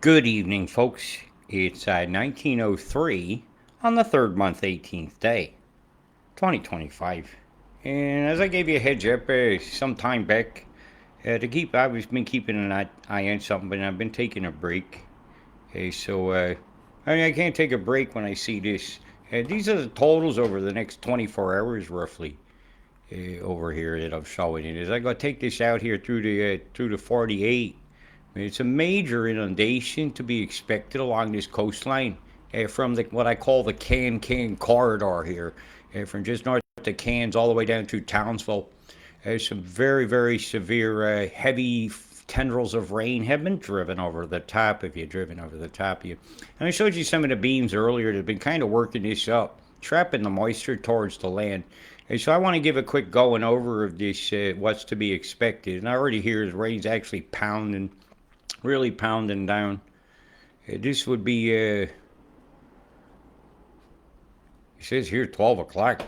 Good evening, folks. It's 1903 on the third month, 18th day, 2025. And as I gave you a heads up some time back, I've been keeping an eye on something, but I've been taking a break. I can't take a break when I see this. These are the totals over the next 24 hours, roughly, over here that I'm showing it. As I go take this out here through the 48. It's a major inundation to be expected along this coastline from what I call the Can corridor here, from just north of Cairns all the way down to Townsville. Some very, very severe, heavy tendrils of rain have been driven over the top of you, driven over the top of you. And I showed you some of the beams earlier that have been kind of working this up, trapping the moisture towards the land. And so I want to give a quick going over of this, what's to be expected. And I already hear the rain's actually pounding, really pounding down. This would be, it says here 12 o'clock.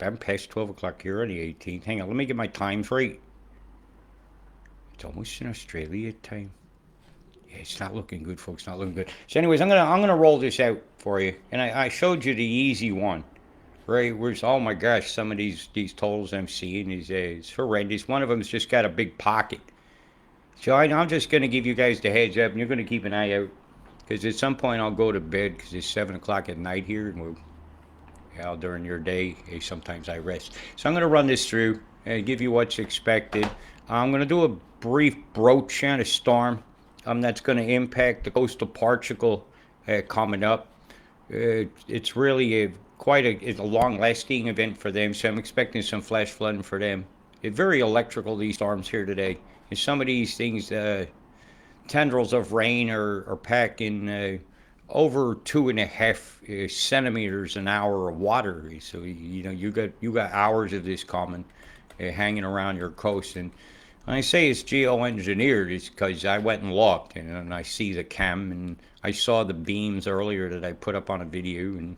I'm past 12 o'clock here on the 18th. Hang on, let me get my times right. It's almost in Australia time. Yeah, it's not looking good, folks. Not looking good. So, anyways, I'm gonna roll this out for you, and I showed you the easy one, right? Where's oh my gosh, some of these totals I'm seeing is it's horrendous. One of them's just got a big pocket. So I'm just gonna give you guys the heads up, and you're gonna keep an eye out, because at some point I'll go to bed because it's 7 o'clock at night here, and during your day, sometimes I rest. So I'm gonna run this through and give you what's expected. I'm gonna do a brief broach on a storm that's going to impact the coastal Portugal coming up. It's really it's a long-lasting event for them, so I'm expecting some flash flooding for them. It's very electrical, these storms here today. And some of these things, tendrils of rain are packing over 2.5 centimeters an hour of water. So you got hours of this coming, hanging around your coast. And when I say it's geoengineered, it's because I went and looked, and I see the chem, and I saw the beams earlier that I put up on a video, and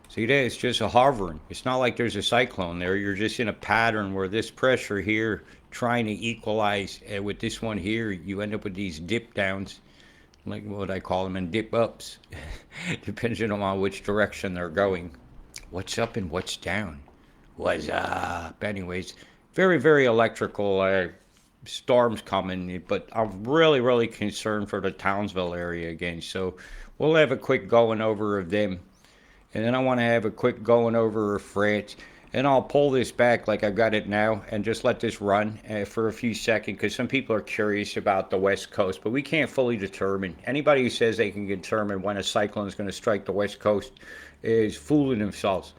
see that it's just a hovering. It's not like there's a cyclone there. You're just in a pattern where this pressure here trying to equalize with this one here, you end up with these dip downs, like what I call them, and dip ups, depending on which direction they're going. What's up and what's down? What's up? Anyways, very, very electrical storms coming, but I'm really, really concerned for the Townsville area again. So we'll have a quick going over of them. And then I want to have a quick going over of France. And I'll pull this back like I've got it now and just let this run for a few seconds, because some people are curious about the West Coast, but we can't fully determine. Anybody who says they can determine when a cyclone is going to strike the West Coast is fooling themselves.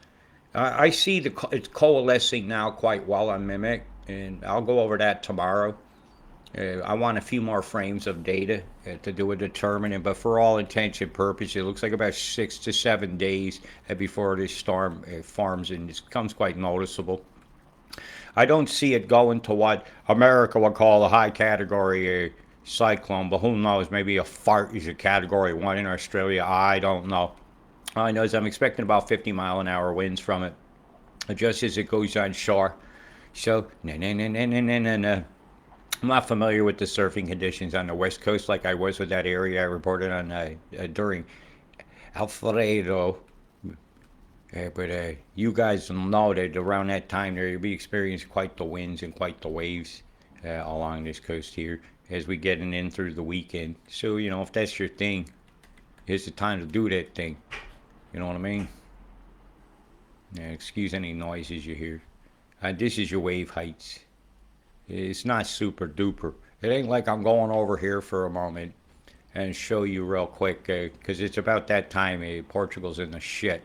I see it's coalescing now quite well on Mimic, and I'll go over that tomorrow. I want a few more frames of data to do a determining, but for all intents and purposes, it looks like about 6 to 7 days before this storm forms, and it becomes quite noticeable. I don't see it going to what America would call a high category cyclone, but who knows? Maybe a fart is a category 1 in Australia. I don't know. All I know is I'm expecting about 50-mile-an-hour winds from it, just as it goes on shore. So, I'm not familiar with the surfing conditions on the West Coast like I was with that area I reported on during Alfredo. But you guys know that around that time there you'll be experiencing quite the winds and quite the waves along this coast here as we getting in through the weekend. So, if that's your thing, here's the time to do that thing. You know what I mean? Excuse any noises you hear. This is your wave heights. It's not super duper. It ain't like I'm going over here for a moment and show you real quick, because it's about that time. Portugal's in the shit.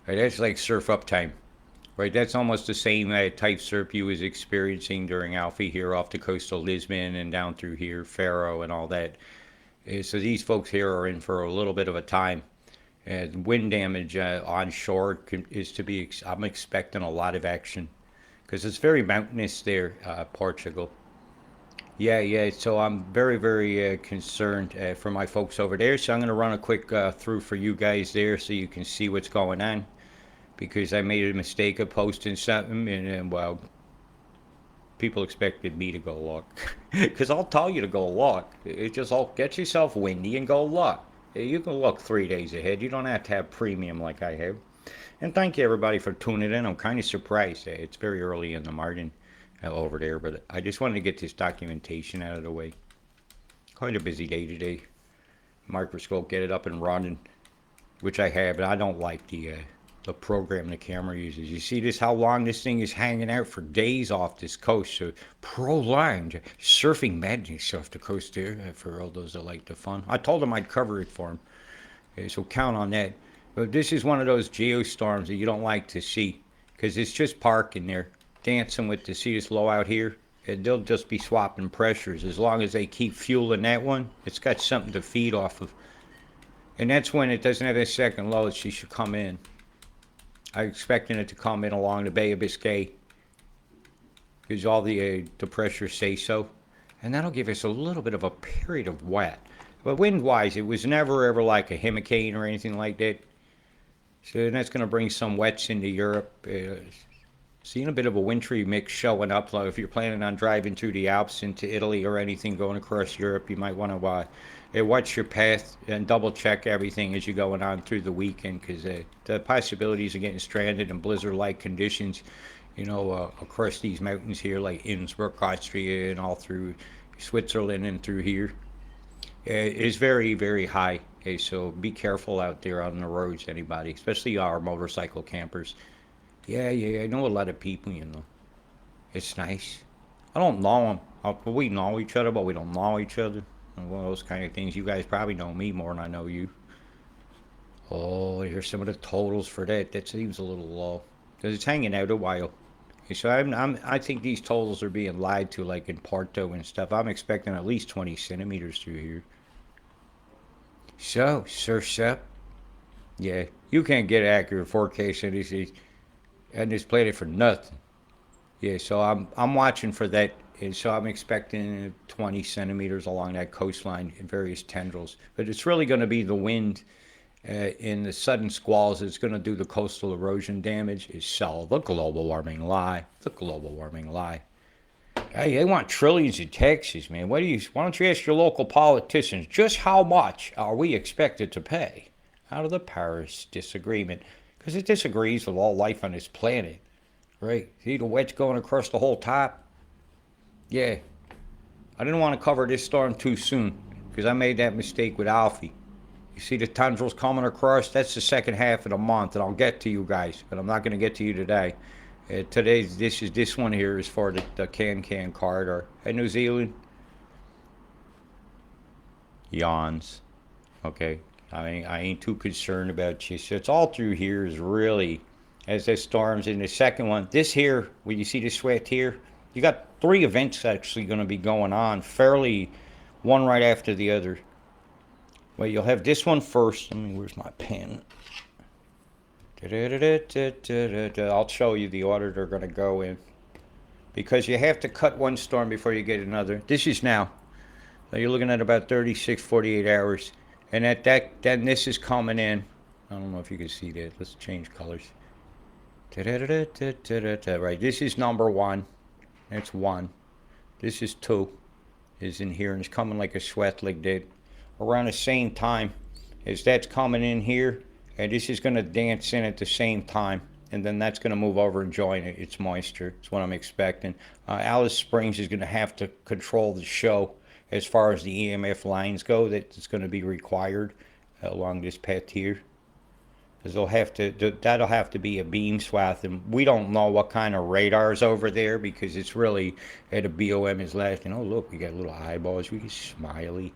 Right, that's like surf up time. Right, that's almost the same type surf you was experiencing during Alfie here off the coast of Lisbon and down through here, Faro and all that. So these folks here are in for a little bit of a time. Wind damage onshore is to be. I'm expecting a lot of action, because it's very mountainous there, Portugal. Yeah. So I'm very, very concerned for my folks over there. So I'm going to run a quick through for you guys there so you can see what's going on, because I made a mistake of posting something, and well, people expected me to go look. Because I'll tell you to go look. It just all get yourself windy and go look. You can look 3 days ahead. You don't have to have premium like I have. And thank you everybody for tuning in. I'm kind of surprised. It's very early in the morning over there, but I just wanted to get this documentation out of the way. Quite a busy day today. Microscope, get it up and running, which I have, but I don't like the program the camera uses. You see this, how long this thing is hanging out for days off this coast. So prolonged surfing madness off the coast there for all those that like the fun. I told them I'd cover it for them, so count on that. But this is one of those geostorms that you don't like to see, because it's just parking there, dancing with the see this low out here. And they'll just be swapping pressures. As long as they keep fueling that one, it's got something to feed off of. And that's when it doesn't have a second low, she should come in. I'm expecting it to come in along the Bay of Biscay, because all the pressures say so. And that'll give us a little bit of a period of wet. But wind-wise, it was never ever like a hurricane or anything like that. So that's going to bring some wets into Europe. Seeing a bit of a wintry mix showing up. Like if you're planning on driving through the Alps into Italy or anything going across Europe, you might want to watch your path and double check everything as you're going on through the weekend, because the possibilities of getting stranded in blizzard-like conditions, across these mountains here, like Innsbruck, Austria, and all through Switzerland and through here, is very, very high. Okay, so be careful out there on the roads, anybody, especially our motorcycle campers. Yeah, I know a lot of people, It's nice. I don't know them. We know each other, but we don't know each other. One of those kind of things. You guys probably know me more than I know you. Oh, here's some of the totals for that. That seems a little low, because it's hanging out a while. So I think these totals are being lied to, like in Porto and stuff. I'm expecting at least 20 centimeters through here. So, surf's up. Yeah, you can't get accurate forecast of this planet for nothing. Yeah, so I'm watching for that, and so I'm expecting 20 centimeters along that coastline in various tendrils. But it's really going to be the wind in the sudden squalls that's going to do the coastal erosion damage. Is sell the global warming lie. The global warming lie. Hey, they want trillions in taxes, man. Why don't you ask your local politicians just how much are we expected to pay out of the Paris disagreement? Because it disagrees with all life on this planet, right? See the wedge going across the whole top? Yeah. I didn't want to cover this storm too soon, because I made that mistake with Alfie. You see the tundrals coming across? That's the second half of the month, and I'll get to you guys, but I'm not going to get to you today. This one here is for the Can corridor. Hey, New Zealand. Yawns. Okay. I ain't too concerned about you. So it's all through here is really, as the storms in the second one. This here, where you see the sweat here, you got 3 events actually going to be going on, fairly one right after the other. Well, you'll have this one first. Where's my pen? I'll show you the order they're going to go in, because you have to cut one storm before you get another. This is now. So you're looking at about 36, 48 hours. And then this is coming in. I don't know if you can see that. Let's change colors. Right, this is number 1. That's 1. This is 2. Is in here, and it's coming like a sweat like that. Around the same time as that's coming in here, and this is going to dance in at the same time. And then that's going to move over and join its moisture. That's what I'm expecting. Alice Springs is going to have to control the show as far as the EMF lines go. That's going to be required along this path here, because that'll have to be a beam swath, and we don't know what kind of radar's over there, because it's really at a BOM is last. Oh look, we got little eyeballs. We get smiley.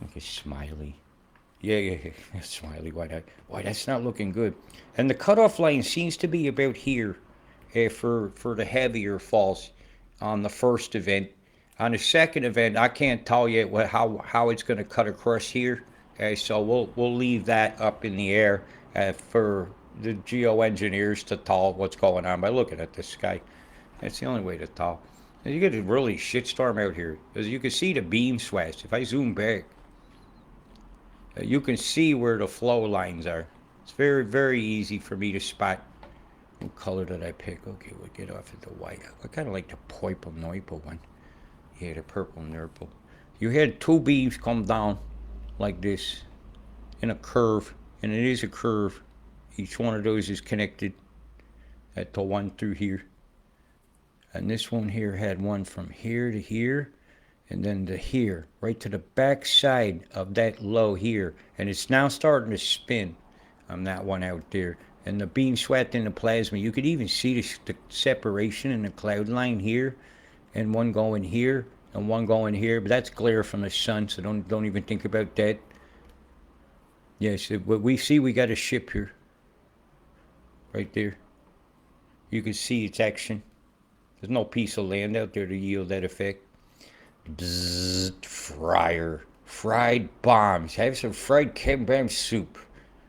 Okay, smiley. Yeah, smiley. Why that's not looking good. And the cutoff line seems to be about here for the heavier falls on the first event. On the second event, I can't tell yet how it's going to cut across here. Okay, so we'll leave that up in the air for the geoengineers to tell what's going on by looking at this sky. That's the only way to tell. You get a really shitstorm out here, as you can see the beam swats. If I zoom back, you can see where the flow lines are. It's very, very easy for me to spot. What color did I pick? Okay, we'll get off of the white. I kind of like the purple nurple one. Yeah, the purple nurple. You had two beams come down like this in a curve, and it is a curve. Each one of those is connected at the one through here. And this one here had one from here to here, and then to here, right to the back side of that low here. And it's now starting to spin on that one out there. And the beam swept in the plasma. You could even see the separation in the cloud line here, and one going here, and one going here. But that's glare from the sun, so don't even think about that. Yes, what we see, we got a ship here, right there. You can see its action. There's no piece of land out there to yield that effect. Bzzzt, fryer. Fried bombs. Have some fried chem soup.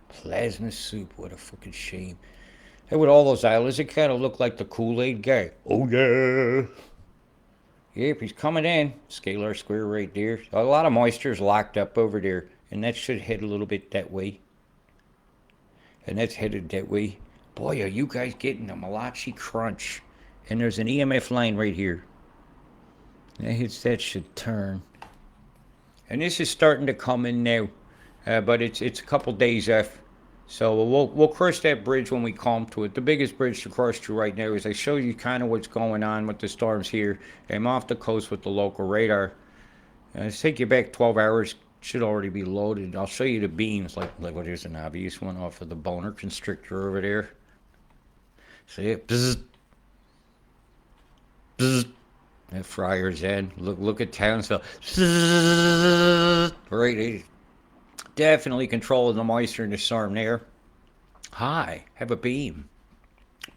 Plasma soup. What a fucking shame. Hey, with all those islands, it kind of looked like the Kool-Aid guy. Oh, yeah. Yep, he's coming in. Scalar square right there. A lot of moisture is locked up over there. And that should head a little bit that way. And that's headed that way. Boy, are you guys getting a Malachi crunch. And there's an EMF line right here. That hits, that should turn. And this is starting to come in now. But it's a couple days off. So we'll cross that bridge when we come to it. The biggest bridge to cross to right now is I show you kind of what's going on with the storms here. I'm off the coast with the local radar. It's take you back 12 hours. Should already be loaded. I'll show you the beams. Like well, there's an obvious one off of the boner constrictor over there. See it? Bzzz. Bzzz. That fryer's in. Look at Townsville. Bzzz. Right. Definitely controlling the moisture in the storm there. Hi, have a beam.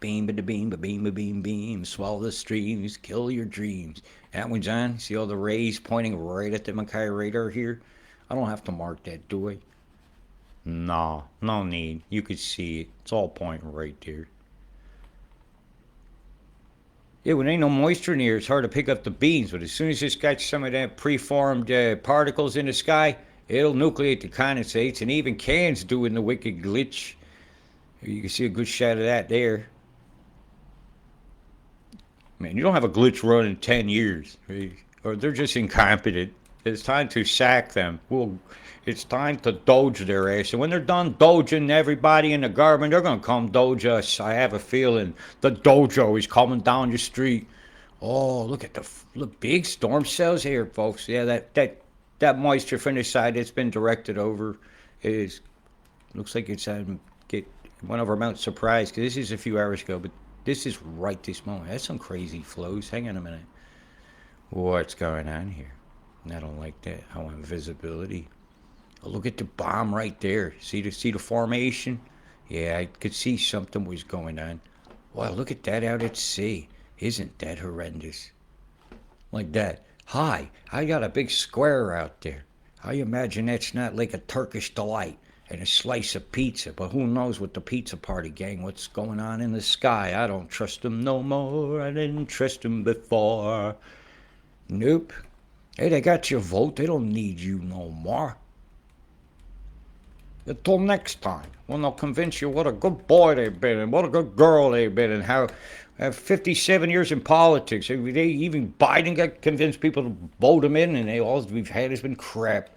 Beam, ba beam, ba beam, ba beam, beam. Swallow the streams, kill your dreams. That one's on. See all the rays pointing right at the Mackay radar here? I don't have to mark that, do I? No need. You could see it. It's all pointing right there. Yeah, when ain't no moisture in here, it's hard to pick up the beams. But as soon as it's got some of that preformed particles in the sky, it'll nucleate the condensates, and even Can's doing the wicked glitch. You can see a good shot of that there. Man, you don't have a glitch run in 10 years. Right? Or they're just incompetent. It's time to sack them. Well, it's time to doge their ass. And when they're done doging everybody in the garment, they're going to come doge us. I have a feeling the dojo is coming down the street. Oh, look at the big storm cells here, folks. Yeah, that moisture from the side that's been directed over is looks like it's get one over Mount Surprise, because this is a few hours ago, but this is right this moment. That's some crazy flows. Hang on a minute. What's going on here? I don't like that. I want visibility. Oh, look at the bomb right there. See the formation? Yeah, I could see something was going on. Wow, look at that out at sea. Isn't that horrendous? Like that. Hi, I got a big square out there. I imagine that's not like a Turkish delight and a slice of pizza, but who knows with the pizza party gang, what's going on in the sky. I don't trust them no more. I didn't trust them before. Nope. Hey, they got your vote. They don't need you no more. Until next time, when they'll convince you what a good boy they've been and what a good girl they've been and how 57 years in politics. Even Biden got convinced people to vote him in, and all we've had has been crap.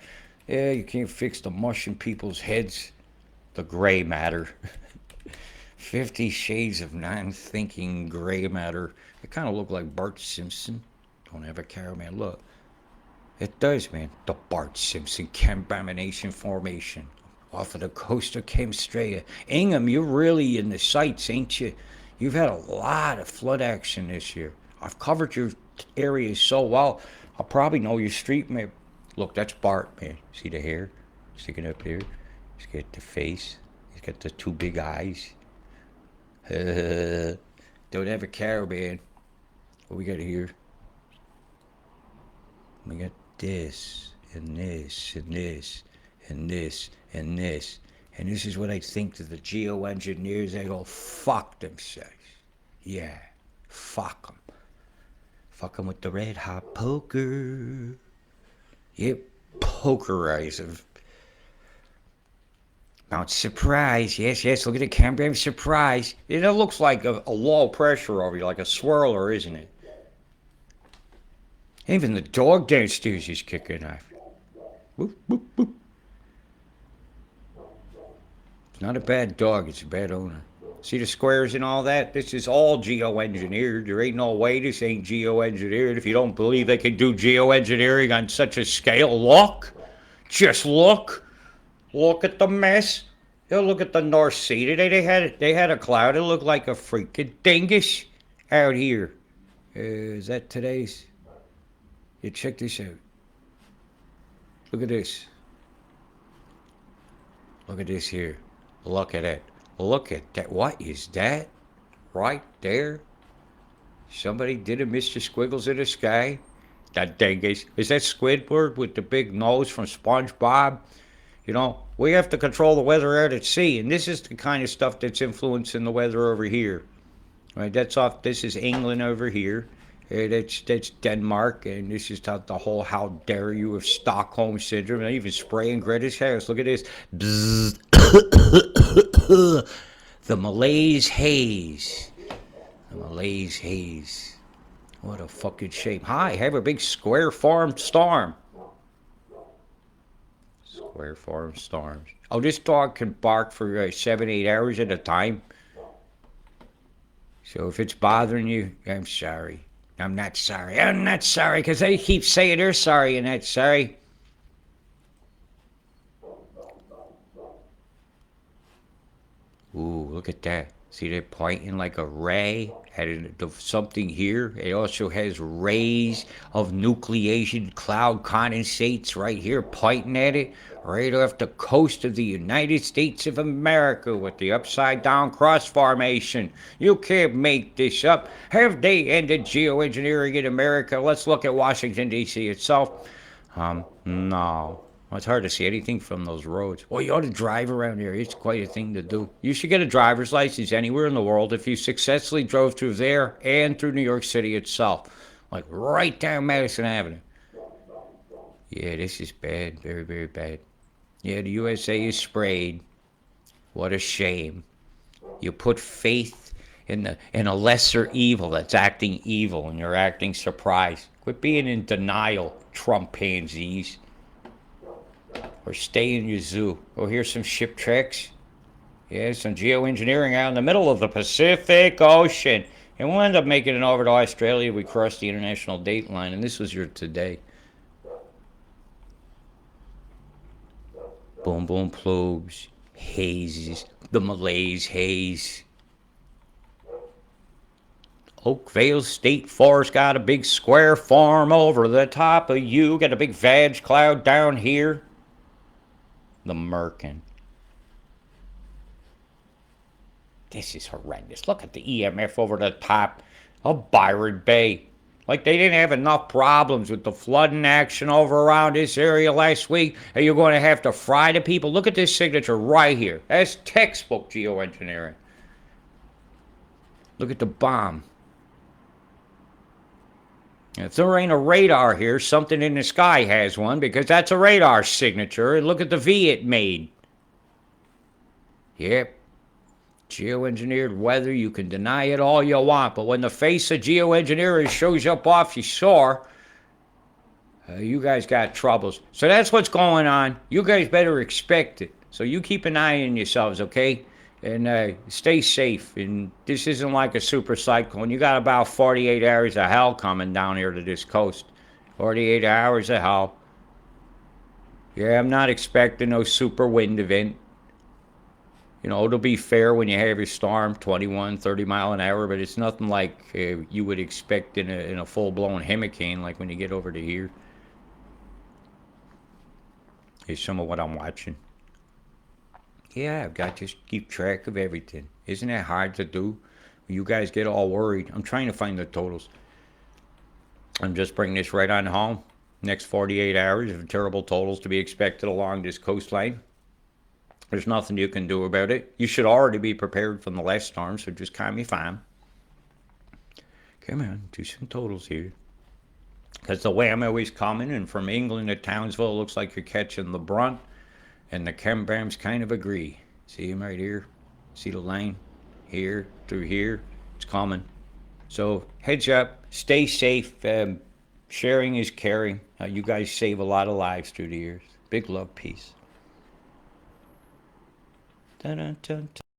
Yeah, you can't fix the mush in people's heads. The gray matter. 50 shades of non-thinking gray matter. It kind of look like Bart Simpson. Don't ever care, man. Look. It does, man. The Bart Simpson combination formation off of the coast of Chemstraya. Ingham, you're really in the sights, ain't you? You've had a lot of flood action this year. I've covered your areas so well, I'll probably know your street map. Look, that's Bart, man. See the hair sticking up here? He's got the face. He's got the two big eyes. Don't ever care, man. What we got here? We got this, and this, and this, and this, and this. And this is what I think to the geoengineers. They go, fuck themselves. Yeah, fuck them. Fuck them with the red hot poker. Yep, pokerize them. Bounce surprise. Yes, yes. Look at the Cambrian surprise. It looks like a low pressure over here, like a swirler, isn't it? Even the dog downstairs is kicking off. Whoop, whoop, whoop. It's not a bad dog. It's a bad owner. See the squares and all that? This is all geoengineered. There ain't no way this ain't geoengineered. If you don't believe they can do geoengineering on such a scale, look. Just look. Look at the mess. Look at the North Sea today. They had a cloud. It looked like a freaking dingus out here. Is that today's? Yeah, check this out. Look at this. Look at this here. Look at it. Look at that. What is that? Right there. Somebody did a Mr. Squiggles in the sky. That dingus. Is that Squidward with the big nose from SpongeBob? You know, we have to control the weather out at sea, and this is the kind of stuff that's influencing the weather over here. Right? That's off. This is England over here. That's Denmark, and this is the whole "how dare you" of Stockholm syndrome. And even spraying Greta's house. Look at this. The Malaise haze. The Malaise haze. What a fucking shame. Hi, have a big square farm storm. Square farm storms. Oh, this dog can bark for 7-8 hours at a time. So if it's bothering you, I'm sorry. I'm not sorry. I'm not sorry, because they keep saying they're sorry and not sorry. Ooh, look at that. See, they're pointing like a ray at something here. It also has rays of nucleation cloud condensates right here pointing at it, right off the coast of the United States of America with the upside down cross formation. You can't make this up. Have they ended geoengineering in America? Let's look at Washington, D.C. itself. No. Well, it's hard to see anything from those roads. Well, you ought to drive around here. It's quite a thing to do. You should get a driver's license anywhere in the world if you successfully drove through there and through New York City itself. Like right down Madison Avenue. Yeah, this is bad. Very, very bad. Yeah, the USA is sprayed. What a shame. You put faith in a lesser evil that's acting evil, and you're acting surprised. Quit being in denial, Trump pansies. Or stay in your zoo. Oh, here's some ship tracks. Yeah, some geoengineering out in the middle of the Pacific Ocean. And we'll end up making it over to Australia. We crossed the international date line, and this was your today. Boom, boom, plumes, hazes, the Malaise haze. Oakville State Forest got a big square farm over the top of you. Got a big vag cloud down here. The Merkin. This is horrendous. Look at the EMF over the top of Byron Bay. Like they didn't have enough problems with the flooding action over around this area last week, and you're going to have to fry the people. Look at this signature right here. That's textbook geoengineering. Look at the bomb. If there ain't a radar here, something in the sky has one, because that's a radar signature. And look at the V it made. Yep. Geoengineered weather, you can deny it all you want, but when the face of geoengineering shows up off your shore, you guys got troubles. So that's what's going on. You guys better expect it. So you keep an eye on yourselves, okay? And stay safe. And this isn't like a super cyclone. You got about 48 hours of hell coming down here to this coast. 48 hours of hell. Yeah, I'm not expecting no super wind event. You know, it'll be fair when you have your storm, 21, 30 mile an hour, but it's nothing like you would expect in a full-blown hurricane like when you get over to here. Here's some of what I'm watching. Yeah, I've got to keep track of everything. Isn't that hard to do? You guys get all worried. I'm trying to find the totals. I'm just bringing this right on home. Next 48 hours of terrible totals to be expected along this coastline. There's nothing you can do about it. You should already be prepared from the last storm, so just calm me fine. Come on, do some totals here. Because the whammo is coming, and from England to Townsville, it looks like you're catching the brunt. And the chembrams kind of agree. See him right here. See the line here through here. It's coming. So heads up. Stay safe. Sharing is caring. You guys save a lot of lives through the years. Big love, peace. Dun, dun, dun, dun.